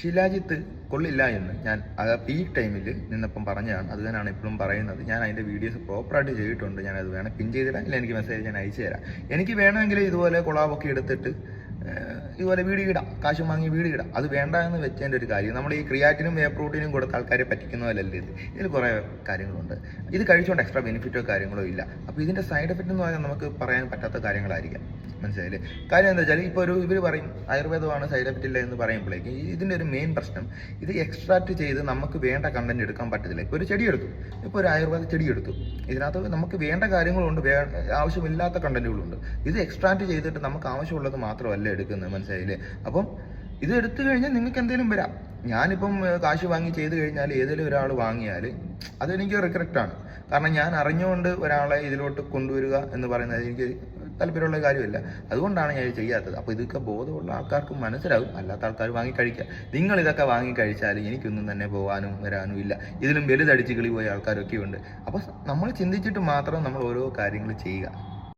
ഷിലാജിത്ത് കൊള്ളില്ല എന്ന് ഞാൻ പീക്ക് ടൈമിൽ നിന്നപ്പം പറഞ്ഞതാണ്. അത് തന്നെയാണ് ഇപ്പോഴും പറയുന്നത്. ഞാൻ അതിൻ്റെ വീഡിയോസ് പ്രോപ്പറായിട്ട് ചെയ്തിട്ടുണ്ട്. ഞാനത് വേണം പിൻ ചെയ്തിടാം, ഇല്ല എനിക്ക് മെസ്സേജ് ഞാൻ അയച്ചു തരാം. എനിക്ക് വേണമെങ്കിൽ ഇതുപോലെ കൊളാബൊക്കെ എടുത്തിട്ട് ഇതുപോലെ വീഡിയോ ഇടാം, കാശും വാങ്ങി വീഡിയോ ഇടാം. അത് വേണ്ട എന്ന് വെച്ചതിൻ്റെ ഒരു കാര്യം, നമ്മൾ ഈ ക്രിയാറ്റിനും വേ പ്രോട്ടീനും കൊടുത്ത ആൾക്കാരെ പറ്റിക്കുന്ന പോലല്ലേ ഇതിൽ കുറേ കാര്യങ്ങളുണ്ട്. ഇത് കഴിച്ചുകൊണ്ട് എക്സ്ട്രാ ബെനിഫിറ്റോ കാര്യങ്ങളോ ഇല്ല. അപ്പോൾ ഇതിൻ്റെ സൈഡ് എഫക്റ്റ് എന്ന് പറഞ്ഞാൽ നമുക്ക് പറയാൻ പറ്റാത്ത കാര്യങ്ങളായിരിക്കാം. മനസ്സിലായില്ലേ? കാര്യം എന്താ വെച്ചാൽ ഇപ്പോൾ ഇവർ പറയും ആയുർവേദമാണ്, സൈഡ് എഫക്റ്റ് ഇല്ല എന്ന് പറയുമ്പോഴേക്കും ഇതിൻ്റെ ഒരു മെയിൻ പ്രശ്നം, ഇത് എക്സ്ട്രാക്ട് ചെയ്ത് നമുക്ക് വേണ്ട കണ്ടന്റ് എടുക്കാൻ പറ്റത്തില്ല. ഇപ്പോൾ ഒരു ചെടി എടുത്തു, ഇപ്പോൾ ഒരു ആയുർവേദ ചെടി എടുത്തു, ഇതിനകത്ത് നമുക്ക് വേണ്ട കാര്യങ്ങളുണ്ട്, ആവശ്യമില്ലാത്ത കണ്ടന്റുകളുണ്ട്. ഇത് എക്സ്ട്രാക്ട് ചെയ്തിട്ട് നമുക്ക് ആവശ്യമുള്ളത് മാത്രമല്ല എടുക്കുന്നത്. മനസ്സിലായില്ലേ? അപ്പം ഇത് എടുത്തു കഴിഞ്ഞാൽ നിങ്ങൾക്ക് എന്തെങ്കിലും വരാം. ഞാനിപ്പം കാശ് വാങ്ങി ചെയ്ത് കഴിഞ്ഞാൽ ഏതെങ്കിലും ഒരാൾ വാങ്ങിയാൽ അതെനിക്ക് റിഗ്രറ്റാണ്. കാരണം ഞാൻ അറിഞ്ഞുകൊണ്ട് ഒരാളെ ഇതിലോട്ട് കൊണ്ടുവരിക എന്ന് പറയുന്നത് എനിക്ക് താല്പര്യമുള്ള കാര്യമല്ല. അതുകൊണ്ടാണ് ഞാൻ ഇത് ചെയ്യാത്തത്. അപ്പോൾ ഇതൊക്കെ ബോധമുള്ള ആൾക്കാർക്ക് മനസ്സിലാവും, അല്ലാത്ത ആൾക്കാർ വാങ്ങി കഴിക്കുക. നിങ്ങൾ ഇതൊക്കെ വാങ്ങി കഴിച്ചാൽ എനിക്കൊന്നും തന്നെ പോകാനും വരാനും ഇല്ല. ഇതിലും വലുതടിച്ച് കിളി പോയ ആൾക്കാരൊക്കെ ഉണ്ട്. അപ്പോൾ നമ്മൾ ചിന്തിച്ചിട്ട് മാത്രം നമ്മൾ ഓരോ കാര്യങ്ങൾ ചെയ്യുക.